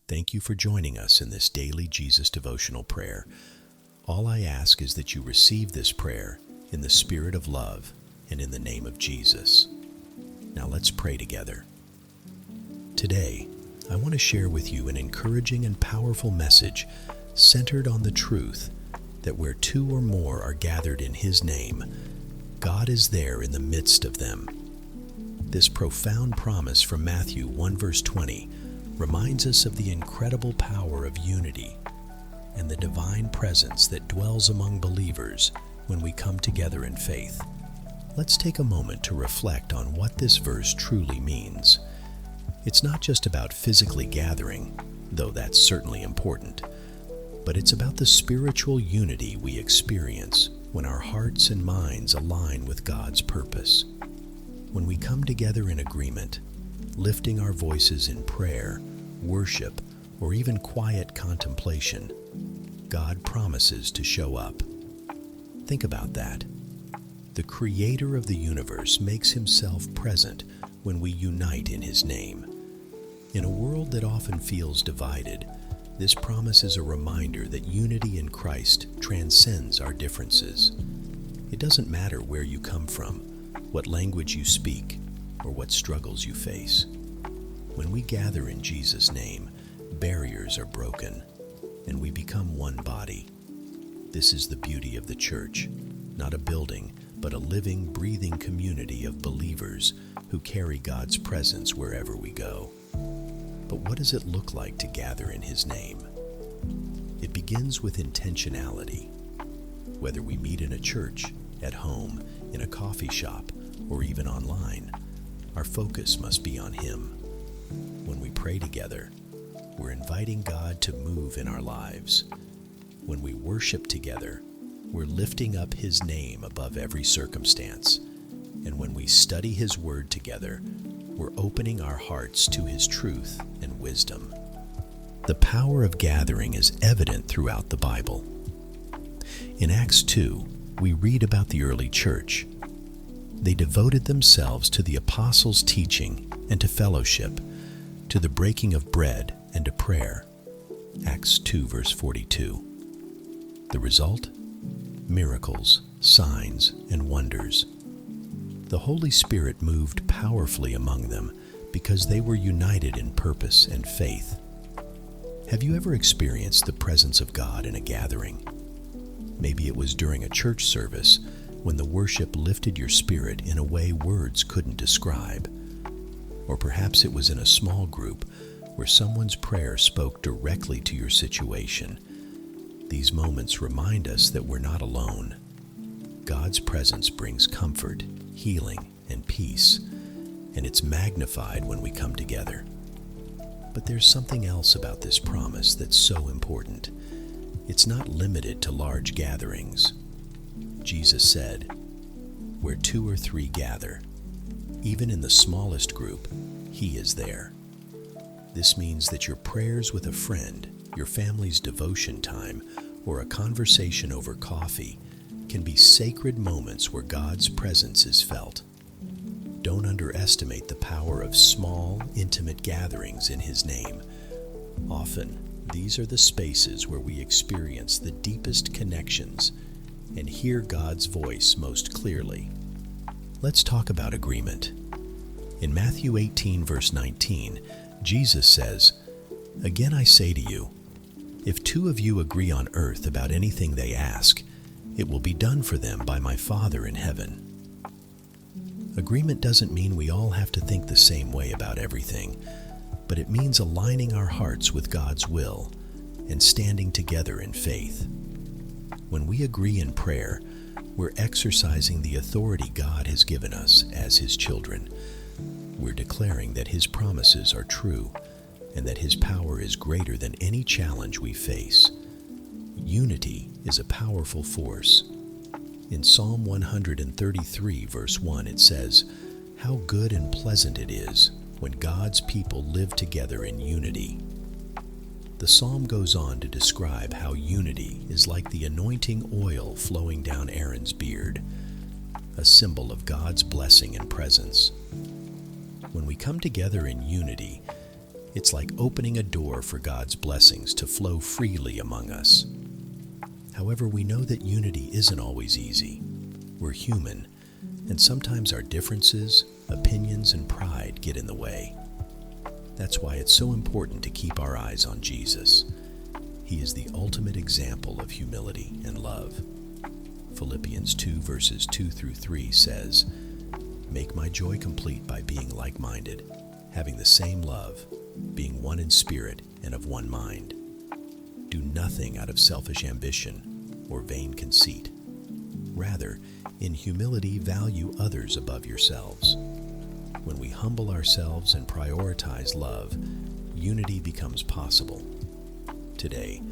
Thank you for joining us in this Daily Jesus Devotional prayer. All I ask is that you receive this prayer in the spirit of love and in the name of Jesus. Now let's pray together. Today, I want to share with you an encouraging and powerful message centered on the truth that where two or more are gathered in His name, God is there in the midst of them. This profound promise from Matthew 1 verse 20 reminds us of the incredible power of unity and the divine presence that dwells among believers when we come together in faith. Let's take a moment to reflect on what this verse truly means. It's not just about physically gathering, though that's certainly important, but it's about the spiritual unity we experience when our hearts and minds align with God's purpose. When we come together in agreement, lifting our voices in prayer, worship, or even quiet contemplation, God promises to show up. Think about that. The Creator of the universe makes Himself present when we unite in His name. In a world that often feels divided, this promise is a reminder that unity in Christ transcends our differences. It doesn't matter where you come from, what language you speak, or what struggles you face. When we gather in Jesus' name, barriers are broken, and we become one body. This is the beauty of the church, not a building, but a living, breathing community of believers who carry God's presence wherever we go. But what does it look like to gather in His name? It begins with intentionality. Whether we meet in a church, at home, in a coffee shop, or even online, our focus must be on Him. When we pray together, we're inviting God to move in our lives. When we worship together, we're lifting up His name above every circumstance. And when we study His Word together, we're opening our hearts to His truth and wisdom. The power of gathering is evident throughout the Bible. In Acts 2, we read about the early church. They devoted themselves to the apostles' teaching and to fellowship, to the breaking of bread and to prayer. Acts 2 verse 42. The result? Miracles, signs, and wonders. The Holy Spirit moved powerfully among them because they were united in purpose and faith. Have you ever experienced the presence of God in a gathering? Maybe it was during a church service when the worship lifted your spirit in a way words couldn't describe. Or perhaps it was in a small group where someone's prayer spoke directly to your situation. These moments remind us that we're not alone. God's presence brings comfort, healing, and peace, and it's magnified when we come together. But there's something else about this promise that's so important. It's not limited to large gatherings. Jesus said, "Where two or three gather, even in the smallest group, He is there." This means that your prayers with a friend, your family's devotion time, or a conversation over coffee can be sacred moments where God's presence is felt. Don't underestimate the power of small, intimate gatherings in His name. Often, these are the spaces where we experience the deepest connections and hear God's voice most clearly. Let's talk about agreement. In Matthew 18 verse 19, Jesus says, "Again I say to you, if two of you agree on earth about anything they ask, it will be done for them by my Father in heaven." Agreement doesn't mean we all have to think the same way about everything, but it means aligning our hearts with God's will and standing together in faith. When we agree in prayer, we're exercising the authority God has given us as His children. We're declaring that His promises are true and that His power is greater than any challenge we face. Unity is a powerful force. In Psalm 133 verse 1 it says, "How good and pleasant it is when God's people live together in unity." The psalm goes on to describe how unity is like the anointing oil flowing down Aaron's beard, a symbol of God's blessing and presence. When we come together in unity, It's like opening a door for God's blessings to flow freely among us. However, we know that unity isn't always easy. We're human, and sometimes our differences, opinions, and pride get in the way. That's why it's so important to keep our eyes on Jesus. He is the ultimate example of humility and love. Philippians 2 verses 2 through 3 says, "Make my joy complete by being like-minded, having the same love, being one in spirit and of one mind. Do nothing out of selfish ambition or vain conceit. Rather, in humility value others above yourselves." When we humble ourselves and prioritize love, unity becomes possible. Today,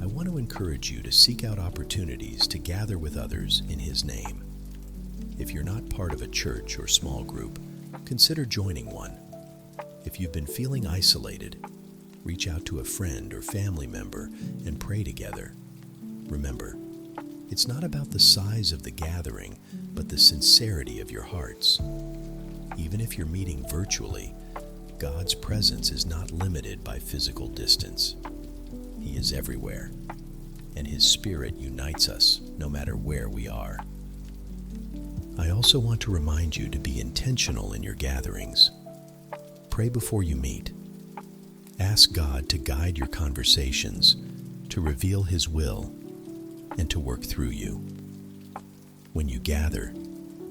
I want to encourage you to seek out opportunities to gather with others in His name. If you're not part of a church or small group, consider joining one. If you've been feeling isolated, reach out to a friend or family member and pray together. Remember, it's not about the size of the gathering, but the sincerity of your hearts. Even if you're meeting virtually, God's presence is not limited by physical distance. He is everywhere, and His Spirit unites us no matter where we are. I also want to remind you to be intentional in your gatherings. Pray before you meet. Ask God to guide your conversations, to reveal His will, and to work through you. When you gather,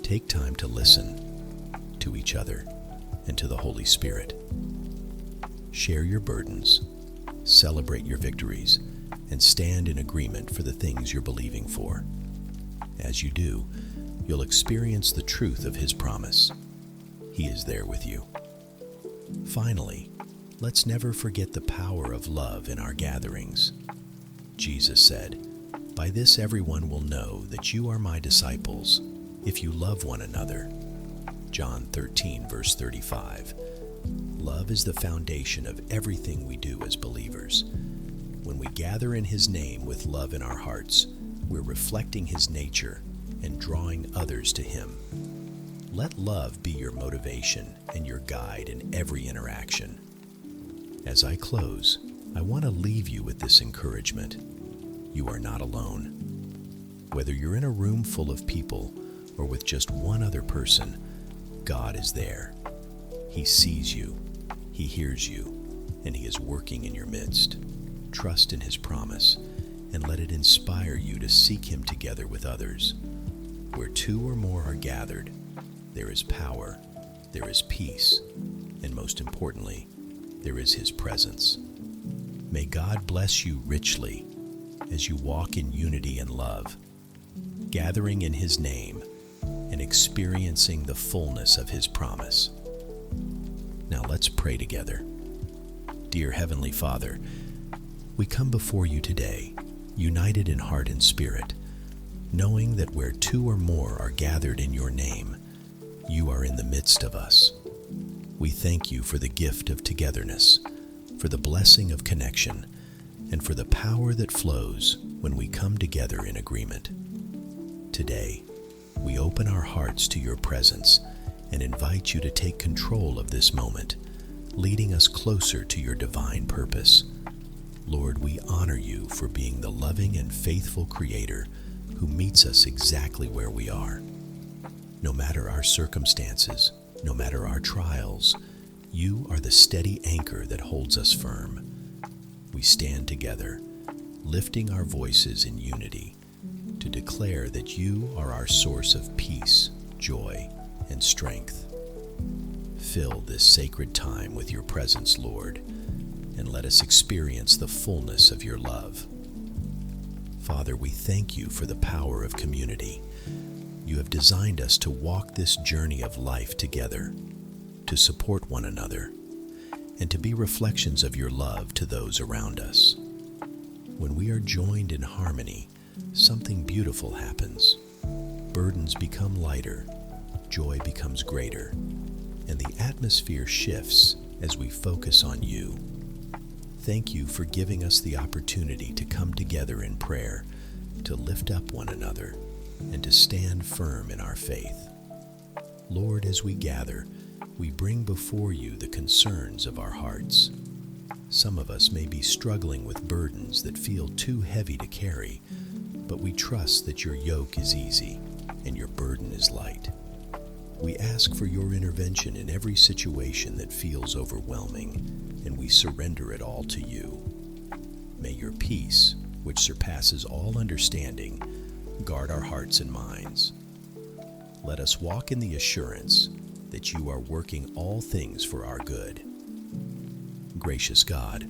take time to listen to each other and to the Holy Spirit. Share your burdens, celebrate your victories, and stand in agreement for the things you're believing for. As you do, you'll experience the truth of His promise. He is there with you. Finally, let's never forget the power of love in our gatherings. Jesus said, "By this everyone will know that you are my disciples, if you love one another." John 13, verse 35. Love is the foundation of everything we do as believers. When we gather in His name with love in our hearts, we're reflecting His nature and drawing others to Him. Let love be your motivation and your guide in every interaction. As I close, I want to leave you with this encouragement. You are not alone. Whether you're in a room full of people or with just one other person, God is there. He sees you, He hears you, and He is working in your midst. Trust in His promise, and let it inspire you to seek Him together with others. Where two or more are gathered, there is power, there is peace, and most importantly, there is His presence. May God bless you richly as you walk in unity and love, gathering in His name and experiencing the fullness of His promise. Now let's pray together. Dear Heavenly Father, we come before you today, united in heart and spirit, knowing that where two or more are gathered in your name, you are in the midst of us. We thank you for the gift of togetherness, for the blessing of connection, and for the power that flows when we come together in agreement. Today, we open our hearts to your presence and invite you to take control of this moment, leading us closer to your divine purpose. Lord, we honor you for being the loving and faithful Creator who meets us exactly where we are. No matter our circumstances, no matter our trials, you are the steady anchor that holds us firm. We stand together, lifting our voices in unity to declare that you are our source of peace, joy, and strength. Fill this sacred time with your presence, Lord, and let us experience the fullness of your love. Father, we thank you for the power of community. You have designed us to walk this journey of life together, to support one another, and to be reflections of your love to those around us. When we are joined in harmony, something beautiful happens. Burdens become lighter, joy becomes greater, and the atmosphere shifts as we focus on you. Thank you for giving us the opportunity to come together in prayer, to lift up one another, and to stand firm in our faith. Lord, as we gather, we bring before you the concerns of our hearts. Some of us may be struggling with burdens that feel too heavy to carry, but we trust that your yoke is easy and your burden is light. We ask for your intervention in every situation that feels overwhelming, and we surrender it all to you. May your peace, which surpasses all understanding, guard our hearts and minds. Let us walk in the assurance that you are working all things for our good. Gracious God,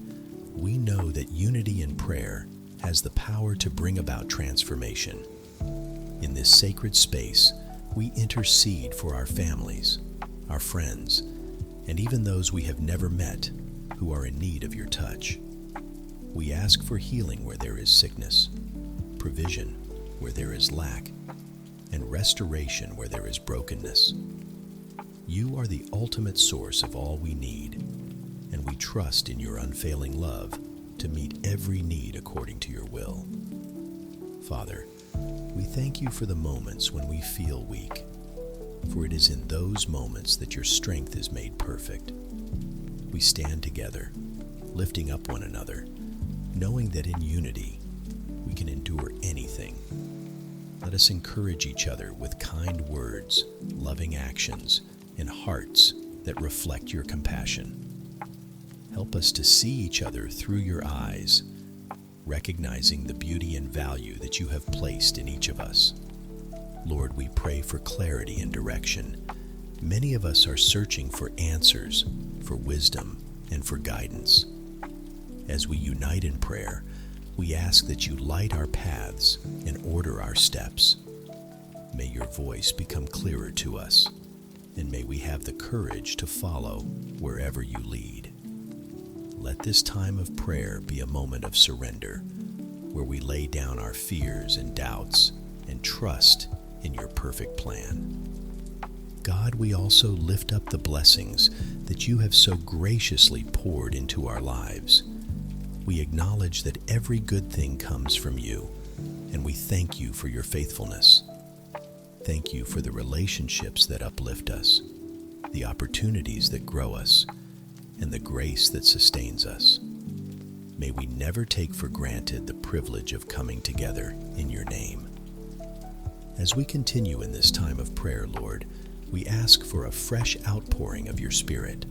we know that unity in prayer has the power to bring about transformation. In this sacred space, we intercede for our families, our friends, and even those we have never met who are in need of your touch. We ask for healing where there is sickness, provision where there is lack, and restoration where there is brokenness. You are the ultimate source of all we need, and we trust in your unfailing love to meet every need according to your will. Father, we thank you for the moments when we feel weak, for it is in those moments that your strength is made perfect. We stand together, lifting up one another, knowing that in unity we can endure anything. Let us encourage each other with kind words, loving actions, and hearts that reflect your compassion. Help us to see each other through your eyes, recognizing the beauty and value that you have placed in each of us. Lord, we pray for clarity and direction. Many of us are searching for answers, for wisdom, and for guidance. As we unite in prayer, we ask that you light our paths and order our steps. May your voice become clearer to us, and may we have the courage to follow wherever you lead. Let this time of prayer be a moment of surrender, where we lay down our fears and doubts and trust in your perfect plan. God, we also lift up the blessings that you have so graciously poured into our lives. We acknowledge that every good thing comes from you, and we thank you for your faithfulness. Thank you for the relationships that uplift us, the opportunities that grow us, and the grace that sustains us. May we never take for granted the privilege of coming together in your name. As we continue in this time of prayer, Lord, we ask for a fresh outpouring of your Spirit.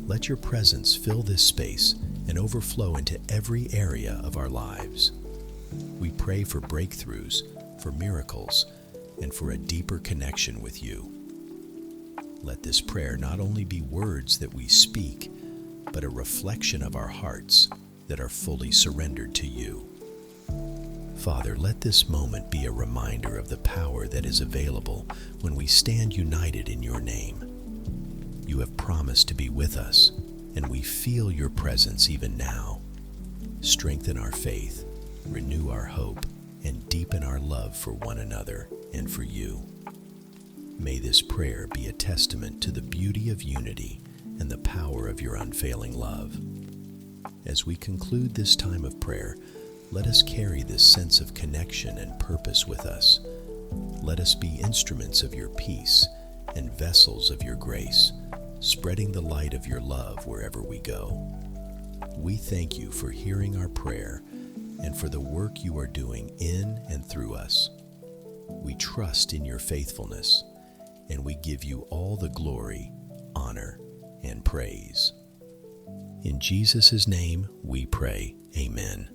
Let your presence fill this space and overflow into every area of our lives. We pray for breakthroughs, for miracles, and for a deeper connection with you. Let this prayer not only be words that we speak, but a reflection of our hearts that are fully surrendered to you. Father, let this moment be a reminder of the power that is available when we stand united in your name. You have promised to be with us, and we feel your presence even now. Strengthen our faith, renew our hope, and deepen our love for one another and for you. May this prayer be a testament to the beauty of unity and the power of your unfailing love. As we conclude this time of prayer, let us carry this sense of connection and purpose with us. Let us be instruments of your peace and vessels of your grace, spreading the light of your love wherever we go. We thank you for hearing our prayer and for the work you are doing in and through us. We trust in your faithfulness, and we give you all the glory, honor, and praise. In Jesus' name we pray, amen.